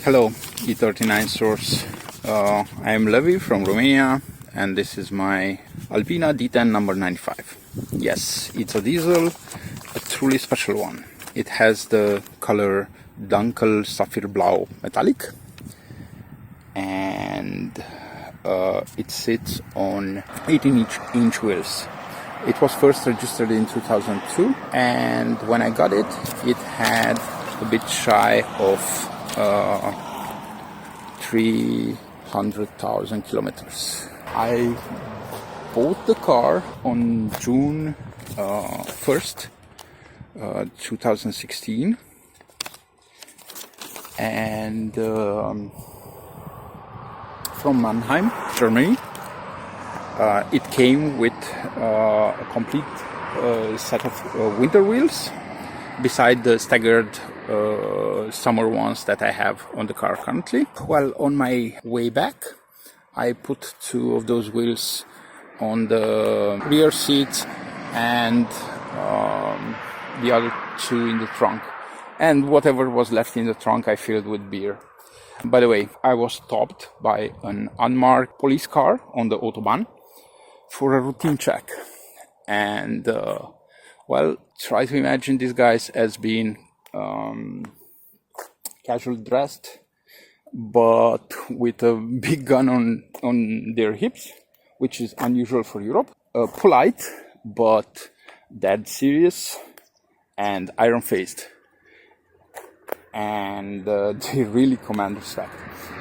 Hello, E39 source. I am Levy from Romania, and this is my Alpina D10 number 95. Yes, it's a diesel, a truly special one. It has the color Dunkel Sapphire Blau Metallic, and it sits on 18-inch wheels. It was first registered in 2002, and when I got it, it had a bit shy of 300,000 kilometers. I bought the car on June 1st, 2016, and from Mannheim, Germany. It came with a complete set of winter wheels, beside the staggered summer ones that I have on the car currently. Well, on my way back, I put two of those wheels on the rear seat and the other two in the trunk. And whatever was left in the trunk, I filled with beer. By the way, I was stopped by an unmarked police car on the Autobahn for a routine check. And, well, try to imagine these guys as being casual dressed, but with a big gun on their hips, which is unusual for Europe. Polite, but dead serious and iron-faced. And they really command respect.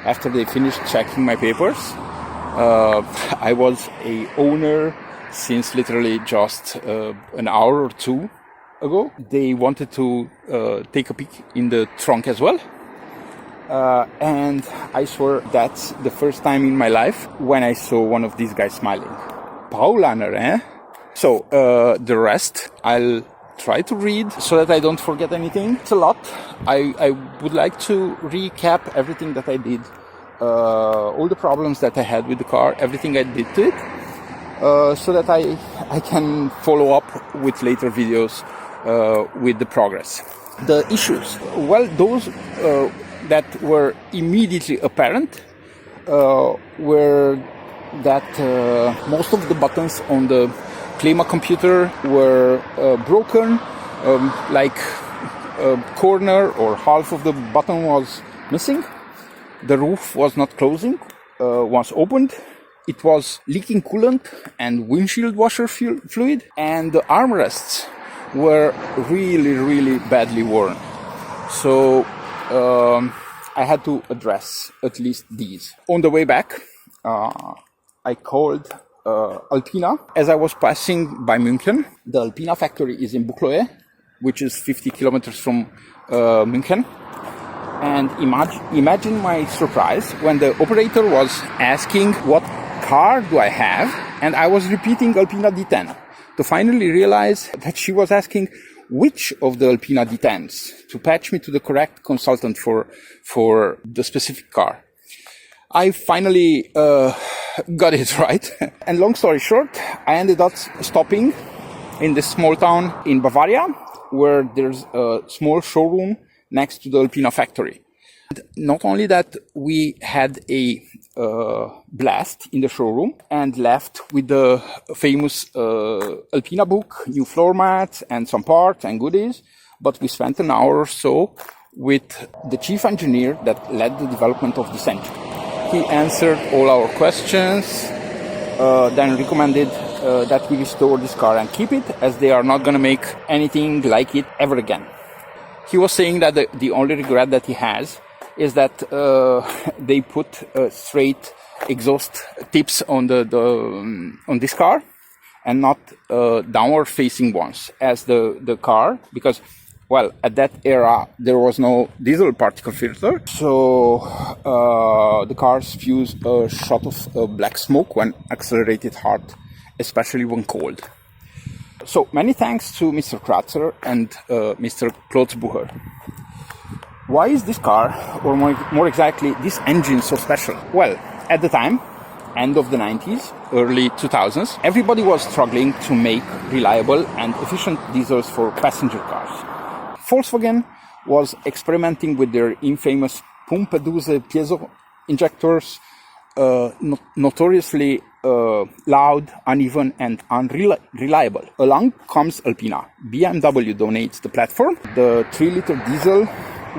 After they finished checking my papers, I was a owner since literally just an hour or two ago. They wanted to take a peek in the trunk as well. And I swear that's the first time in my life when I saw one of these guys smiling. Paulaner, eh? So, the rest I'll try to read so that I don't forget anything. It's a lot. I would like to recap everything that I did, all the problems that I had with the car, everything I did to it, so that I can follow up with later videos with the progress. The issues, well, those that were immediately apparent were that most of the buttons on the Klima computer were broken, like a corner or half of the button was missing. The roof was not closing once opened. It was leaking coolant and windshield washer fluid, and the armrests were really badly worn. So I had to address at least these. On the way back, I called Alpina. As I was passing by München, the Alpina factory is in Buchloe, which is 50 kilometers from München. And imagine my surprise when the operator was asking what car do I have, and I was repeating Alpina D10 to finally realize that she was asking which of the Alpina D10s to patch me to the correct consultant for the specific car. I finally got it right. And long story short, I ended up stopping in this small town in Bavaria, where there's a small showroom next to the Alpina factory. And not only that, we had a blast in the showroom and left with the famous Alpina book, new floor mats and some parts and goodies, but we spent an hour or so with the chief engineer that led the development of this engine. He answered all our questions, then recommended that we restore this car and keep it, as they are not going to make anything like it ever again. He was saying that the only regret that he has is that they put straight exhaust tips on on this car and not downward facing ones, as the car, because, well, at that era there was no diesel particle filter, so the cars fuse a shot of black smoke when accelerated hard, especially when cold. So many thanks to Mr. Kratzer and Mr. Klotzbucher. Why is this car, or more exactly this engine, so special? Well, at the time, end of the 90s, early 2000s, everybody was struggling to make reliable and efficient diesels for passenger cars. Volkswagen was experimenting with their infamous pump-a-dose piezo injectors, notoriously loud, uneven, and unreliable. Along comes Alpina. BMW donates the platform. The 3-liter diesel,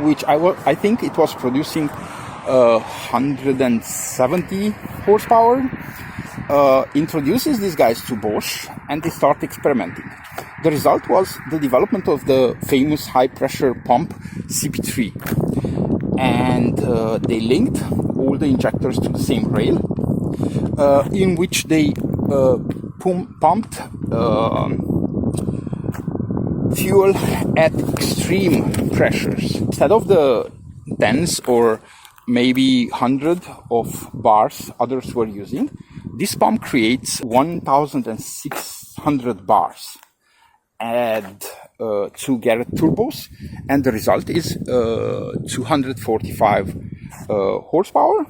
which I think it was producing 170 horsepower, introduces these guys to Bosch, and they start experimenting. The result was the development of the famous high-pressure pump CP3, and they linked all the injectors to the same rail, in which they pumped fuel at extreme pressures. Instead of the tens or maybe 100 of bars others were using, this pump creates 1,600 bars. Add 2 Garrett turbos, and the result is 245 horsepower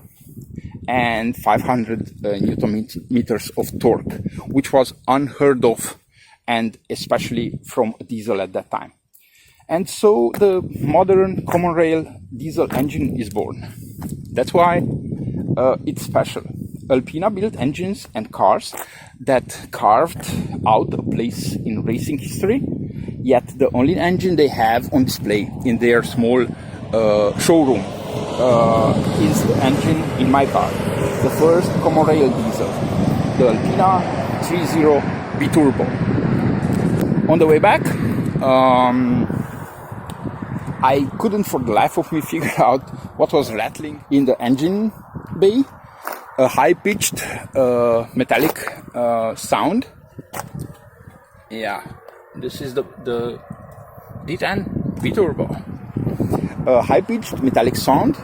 and 500 Newton meters of torque, which was unheard of, and especially from a diesel at that time. And so the modern common rail diesel engine is born. That's why it's special. Alpina built engines and cars that carved out a place in racing history, yet the only engine they have on display in their small showroom is the engine in my car, the first common rail diesel, the Alpina 30 Biturbo. On the way back, I couldn't for the life of me figure out what was rattling in the engine bay. A high-pitched metallic sound. Yeah, this is the D10 Biturbo. A high-pitched metallic sound.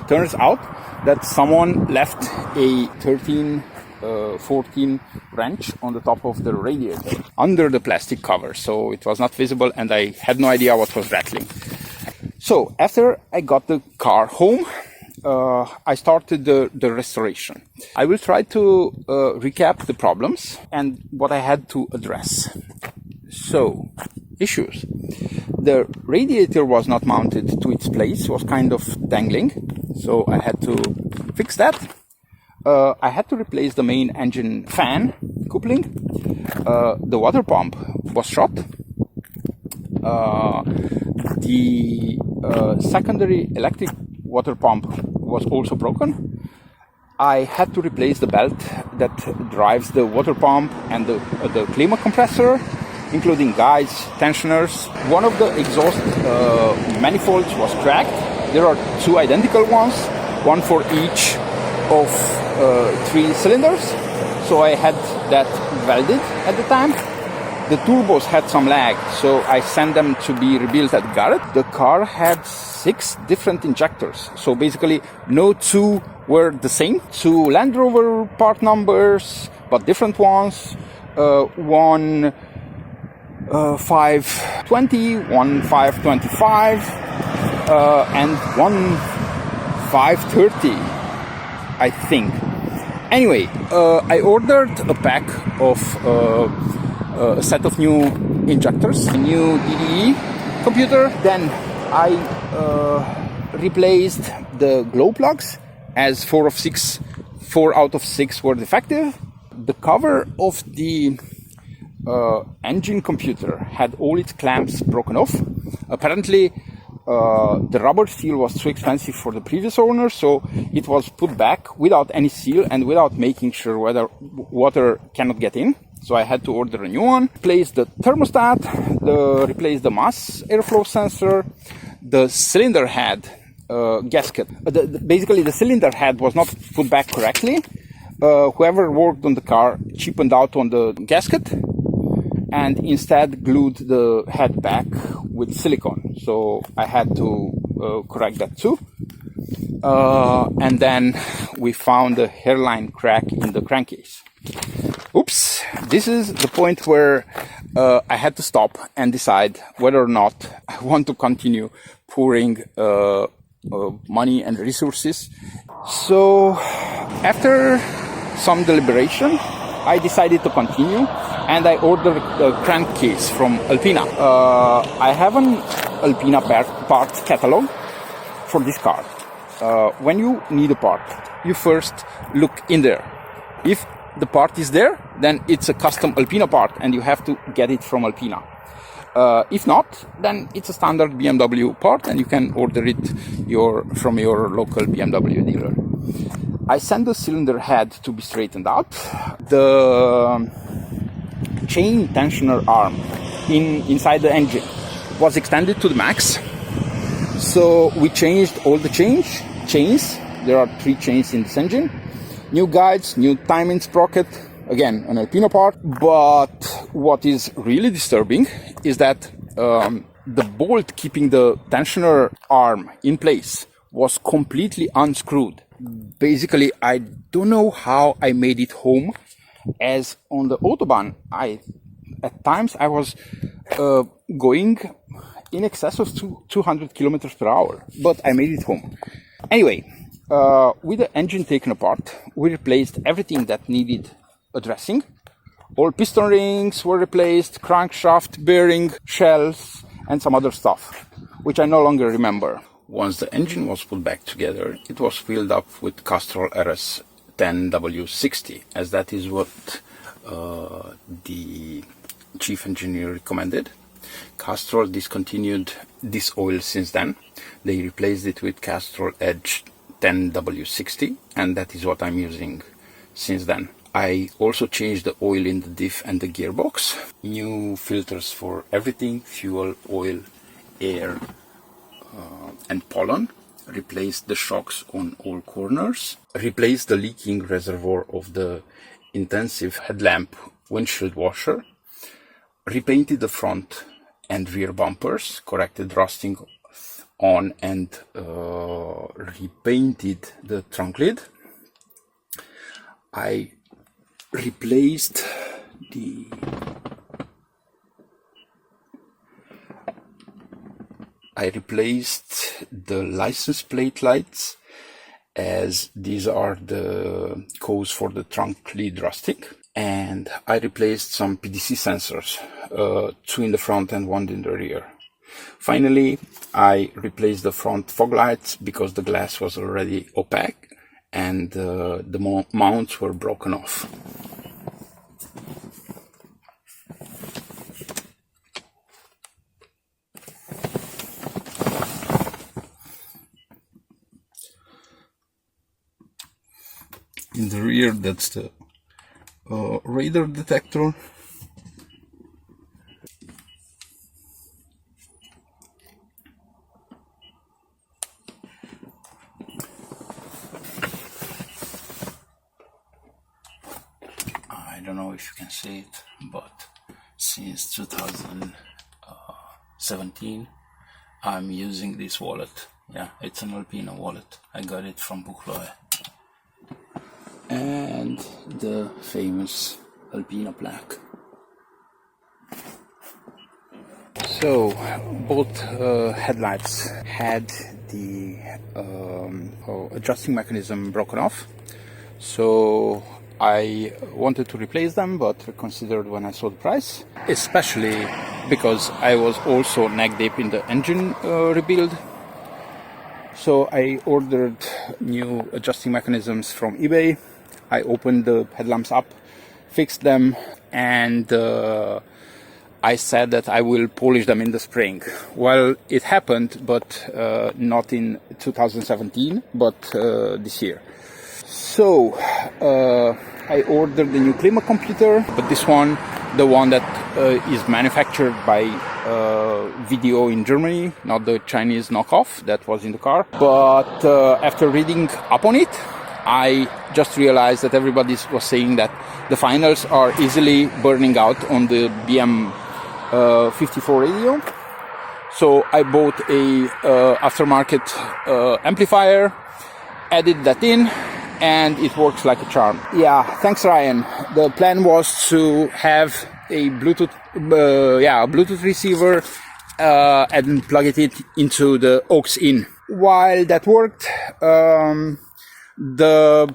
Turns out that someone left a 13-14 wrench on the top of the radiator under the plastic cover, so it was not visible, and I had no idea what was rattling. So after I got the car home, I started the restoration. I will try to recap the problems and what I had to address. So, issues. The radiator was not mounted to its place, was kind of dangling, so I had to fix that. I had to replace the main engine fan coupling. The water pump was shot. The secondary electric water pump was also broken. I had to replace the belt that drives the water pump and the clima compressor, including guides, tensioners. One of the exhaust manifolds was cracked. There are 2 identical ones, one for each of 3 cylinders. So I had that welded at the time. The turbos had some lag, so I sent them to be rebuilt at Garrett. The car had 6 different injectors, so basically no 2 were the same. 2 Land Rover part numbers, but different ones. One 520, one 525, and one 530, I think. Anyway, I ordered a pack of a set of new injectors, a new DDE computer. Then I replaced the glow plugs, as 4 out of 6 were defective. The cover of the engine computer had all its clamps broken off. Apparently the rubber seal was too expensive for the previous owner, so it was put back without any seal and without making sure whether water cannot get in. So I had to order a new one. Replace the thermostat, replace the mass airflow sensor, the cylinder head gasket. Basically, the cylinder head was not put back correctly. Whoever worked on the car cheapened out on the gasket and instead glued the head back with silicone. So I had to correct that too. And then we found a hairline crack in the crankcase. Oops, this is the point where I had to stop and decide whether or not I want to continue pouring money and resources. So after some deliberation, I decided to continue, and I ordered a crankcase from Alpina. I have an Alpina parts catalog for this car. when you need a part, you first look in there. If the part is there, then it's a custom Alpina part and you have to get it from Alpina. If not, then it's a standard BMW part and you can order it from your local BMW dealer. I sent the cylinder head to be straightened out. The chain tensioner arm inside the engine was extended to the max. So we changed all the chains. There are 3 chains in this engine. New guides, new timing sprocket, again an Alpina part. But what is really disturbing is that the bolt keeping the tensioner arm in place was completely unscrewed. Basically, I don't know how I made it home, as on the Autobahn, at times I was going in excess of 200 kilometers per hour, but I made it home. Anyway, with the engine taken apart, we replaced everything that needed addressing. All piston rings were replaced, crankshaft, bearing, shells, and some other stuff, which I no longer remember. Once the engine was put back together, it was filled up with Castrol RS 10W60, as that is what the chief engineer recommended. Castrol discontinued this oil since then. They replaced it with Castrol Edge 10W60, and that is what I'm using since then. I also changed the oil in the diff and the gearbox. New filters for everything: fuel, oil, air, and pollen. Replaced the shocks on all corners. Replaced the leaking reservoir of the intensive headlamp windshield washer. Repainted the front and rear bumpers. Corrected rusting on and repainted the trunk lid. I replaced the license plate lights, as these are the cause for the trunk lid rusting. And I replaced some PDC sensors, 2 in the front and 1 in the rear. Finally, I replaced the front fog lights because the glass was already opaque and the mounts were broken off. In the rear, that's the radar detector. I don't know if you can see it, but since 2017 I'm using this wallet. Yeah, it's an Alpina wallet. I got it from Buchloe. And the famous Alpina plaque. So both headlights had the adjusting mechanism broken off, so I wanted to replace them, but reconsidered when I saw the price, especially because I was also neck deep in the engine rebuild. So I ordered new adjusting mechanisms from eBay. I opened the headlamps up, fixed them, and I said that I will polish them in the spring. Well, it happened, but not in 2017, but this year. So I ordered the new Klima computer, but this one, the one that is manufactured by Video in Germany, not the Chinese knockoff that was in the car. But after reading up on it, I just realized that everybody was saying that the finals are easily burning out on the BM54 radio. So I bought a aftermarket amplifier, added that in, and it works like a charm. Yeah, thanks Ryan. The plan was to have a Bluetooth receiver and plug it into the aux in. While that worked, the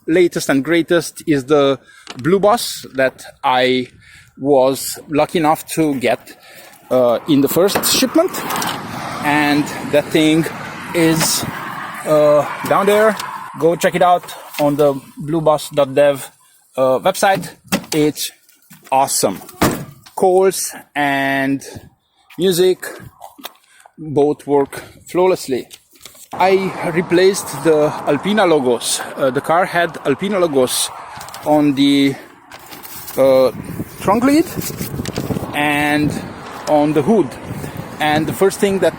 latest and greatest is the Blue Bus that I was lucky enough to get in the first shipment, and that thing is down there. Go check it out on the bluebus.dev website. It's awesome. Calls and music both work flawlessly. I replaced the Alpina Logos. The car had Alpina Logos on the trunk lid and on the hood. And the first thing that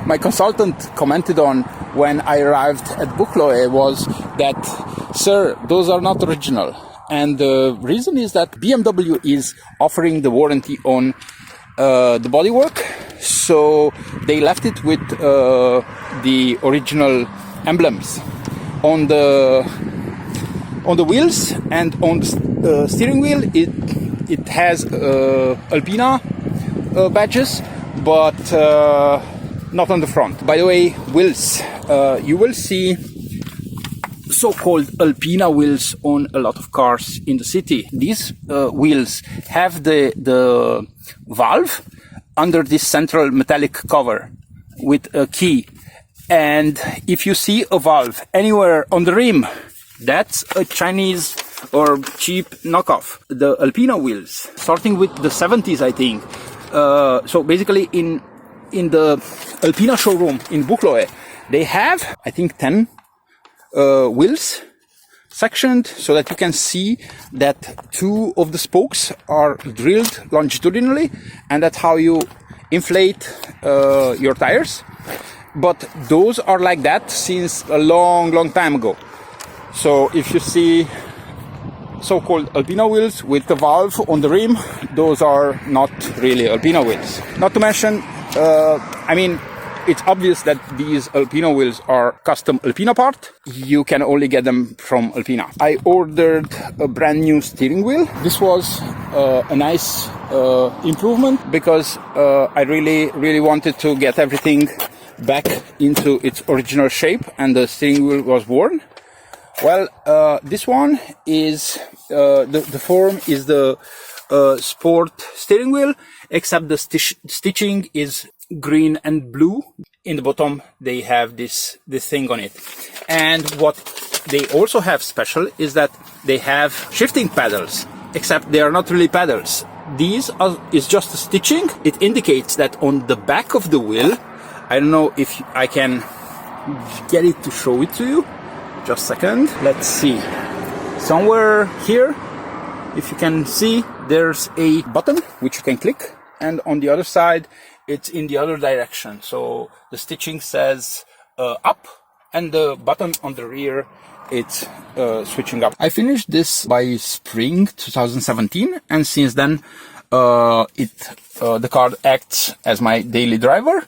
my consultant commented on when I arrived at Buchloe was that, sir, those are not original. And the reason is that BMW is offering the warranty on the bodywork, so they left it with the original emblems on the wheels, and on the steering wheel it has Alpina badges, but not on the front. By the way, wheels, you will see so-called Alpina wheels on a lot of cars in the city. These wheels have the valve under this central metallic cover with a key, and if you see a valve anywhere on the rim, that's a Chinese or cheap knockoff. The Alpina wheels, starting with the 70s, I think. So basically in the Alpina showroom in Buchloe, they have, I think, 10 wheels sectioned so that you can see that 2 of the spokes are drilled longitudinally, and that's how you inflate your tires. But those are like that since a long time ago. So if you see so-called Alpina wheels with the valve on the rim, those are not really Alpina wheels. Not to mention, I mean, it's obvious that these Alpina wheels are custom Alpina part. You can only get them from Alpina. I ordered a brand new steering wheel. This was a nice improvement because I really wanted to get everything back into its original shape, and the steering wheel was worn. Well, this one is the form is the sport steering wheel, except the stitching is green and blue. In the bottom they have this thing on it, and what they also have special is that they have shifting pedals, except they are not really pedals. These is just a stitching. It indicates that on the back of the wheel, I don't know if I can get it to show it to you. Just a second. Let's see. Somewhere here, if you can see, there's a button which you can click, and on the other side it's in the other direction. So the stitching says up, and the button on the rear, it's switching up. I finished this by spring 2017, and since then the car acts as my daily driver.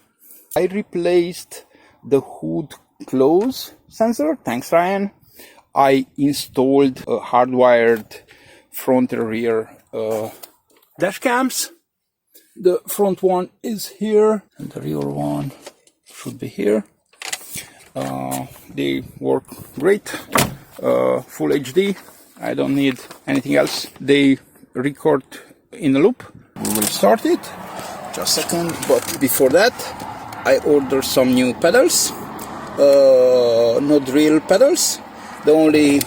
I replaced the hood close sensor. Thanks, Ryan. I installed a hardwired front and rear dash cams. The front one is here, and the rear one should be here. They work great. Full HD. I don't need anything else. They record in a loop. We will start it. Just a second. But before that, I ordered some new pedals. No drill pedals. The only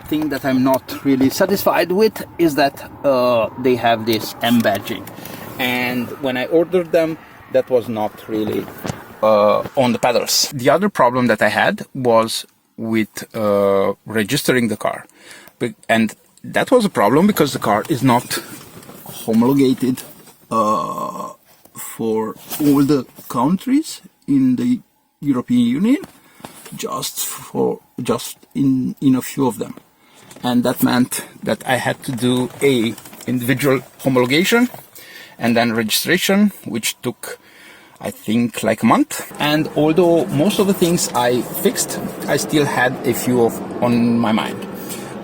thing that I'm not really satisfied with is that they have this M badging, and when I ordered them, that was not really on the pedals. The other problem that I had was with registering the car, and that was a problem because the car is not homologated for all the countries in the European Union, just in a few of them, and that meant that I had to do a individual homologation and then registration, which took, I think, like a month. And although most of the things I fixed, I still had a few on my mind.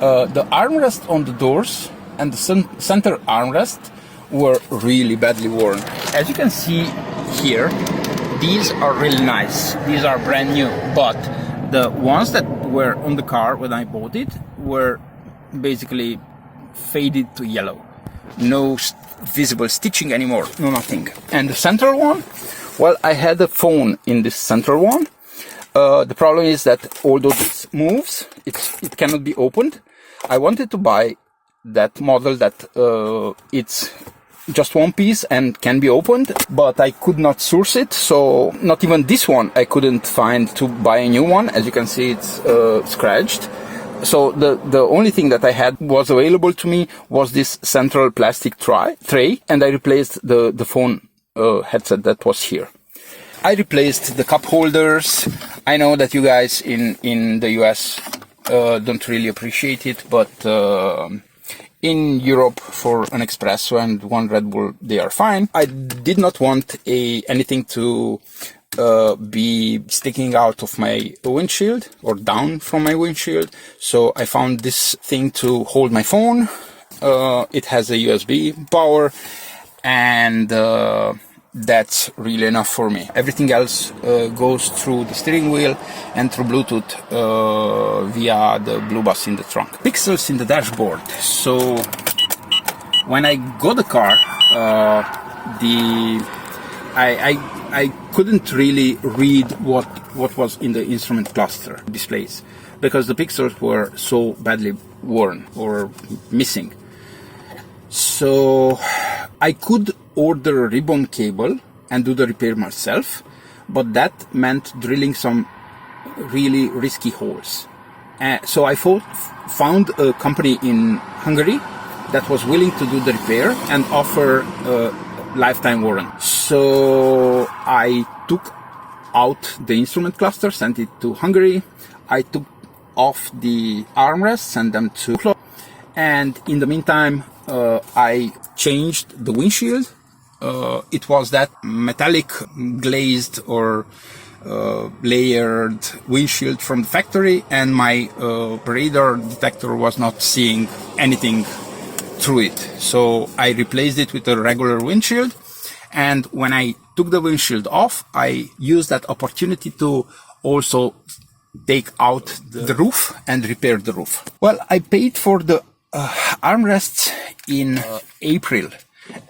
The armrest on the doors and the center armrest were really badly worn. As you can see here, these are really nice. These are brand new, but the ones that were on the car when I bought it were basically faded to yellow. No visible stitching anymore, no nothing. And the central one, well, I had a phone in this central one, The problem is that although this moves, it cannot be opened. I wanted to buy that model that it's just one piece and can be opened, but I could not source it, so not even this one I couldn't find to buy a new one. As you can see, it's scratched. So the only thing that I had was available to me was this central plastic tray, and I replaced the phone headset that was here. I replaced the cup holders. I know that you guys in the US don't really appreciate it, but in Europe for an espresso and one Red Bull, they are fine. I did not want anything to be sticking out of my windshield or down from my windshield. So I found this thing to hold my phone. It has a USB power, and that's really enough for me. Everything else goes through the steering wheel and through Bluetooth via the blue bus in the trunk. Pixels in the dashboard. So when I got the car, I couldn't really read what was in the instrument cluster displays, because the pixels were so badly worn or missing. So I could order a ribbon cable and do the repair myself, but that meant drilling some really risky holes. So I found a company in Hungary that was willing to do the repair and offer a lifetime warranty. So I took out the instrument cluster, sent it to Hungary. I took off the armrests, sent them to, and in the meantime I changed the windshield. It was that metallic glazed or layered windshield from the factory, and my radar detector was not seeing anything through it. So I replaced it with a regular windshield, and when I took the windshield off, I used that opportunity to also take out the roof and repair the roof. Well, I paid for the armrests in April.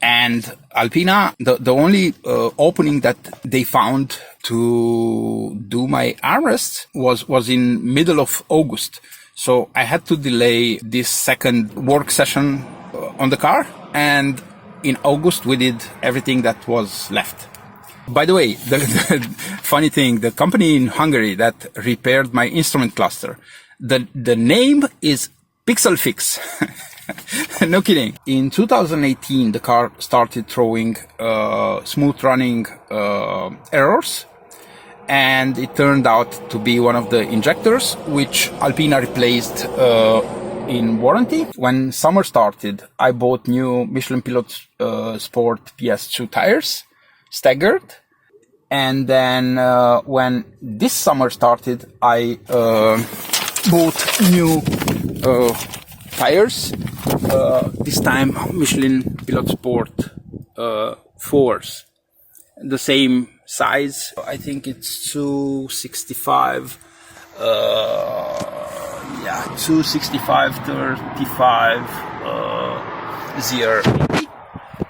And Alpina, the only opening that they found to do my armrest was in middle of August. So I had to delay this second work session on the car, and in August we did everything that was left. By the way, the funny thing, the company in Hungary that repaired my instrument cluster, the name is Pixel Fix. No kidding. In 2018, the car started throwing smooth running errors, and it turned out to be one of the injectors, which Alpina replaced in warranty. When summer started, I bought new Michelin Pilot Sport PS2 tires, staggered, and then when this summer started, I bought new tires, this time Michelin Pilot Sport 4s, the same size. I think it's 265, 265 35 ZR80,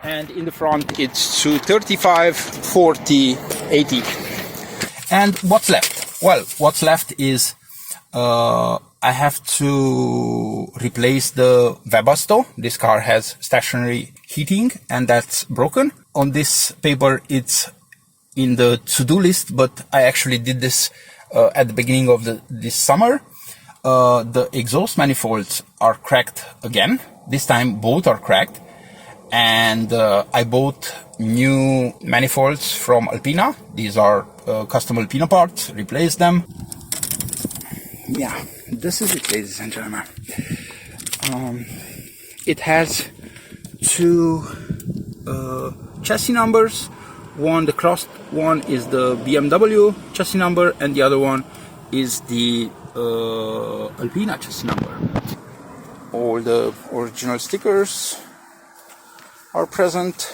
and in the front it's 235 40 80. And what's left? Well, what's left is I have to replace the Webasto. This car has stationary heating, and that's broken. On this paper, it's in the to-do list, but I actually did this at the beginning of this summer. The exhaust manifolds are cracked again. This time, both are cracked. And I bought new manifolds from Alpina. These are custom Alpina parts. Replaced them. Yeah, this is it, ladies and gentlemen. It has two chassis numbers. The crossed one is the BMW chassis number, and the other one is the Alpina chassis number. All the original stickers are present.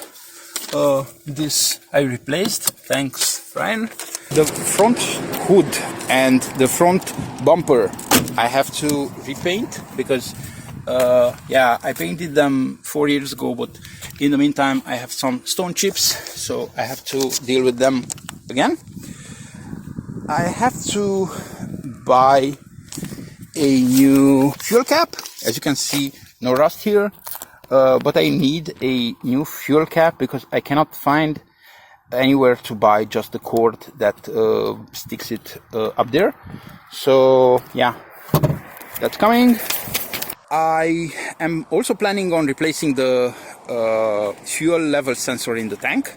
This I replaced, thanks Ryan. The front hood and the front bumper I have to repaint, because I painted them 4 years ago, but in the meantime I have some stone chips, so I have to deal with them again. I have to buy a new fuel cap. As you can see, no rust here, but I need a new fuel cap because I cannot find anywhere to buy just the cord that sticks it up there. So yeah, that's coming. I am also planning on replacing the fuel level sensor in the tank,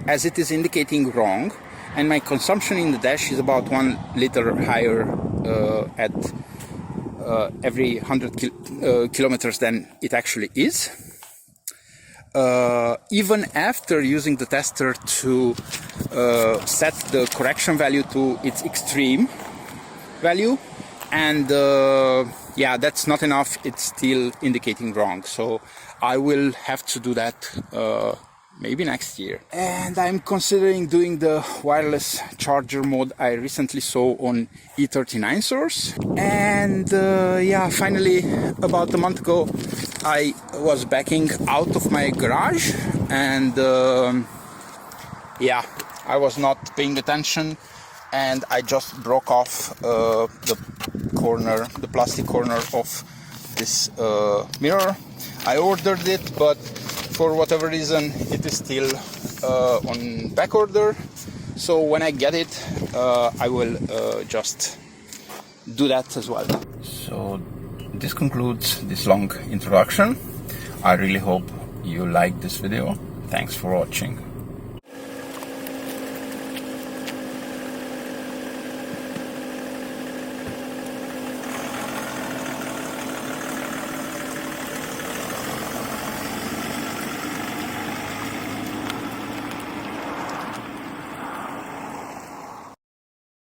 as it is indicating wrong, and my consumption in the dash is about 1 liter higher at every 100 kilometers than it actually is. Even after using the tester to set the correction value to its extreme value, and yeah, that's not enough, it's still indicating wrong. So I will have to do that maybe next year. And I'm considering doing the wireless charger mode I recently saw on E39 source. And yeah, finally, about a month ago, I was backing out of my garage, and yeah, I was not paying attention, and I just broke off the plastic corner of this mirror. I ordered it, but for whatever reason it is still on back order. So when I get it, I will just do that as well. So this concludes this long introduction. I really hope you liked this video. Thanks for watching.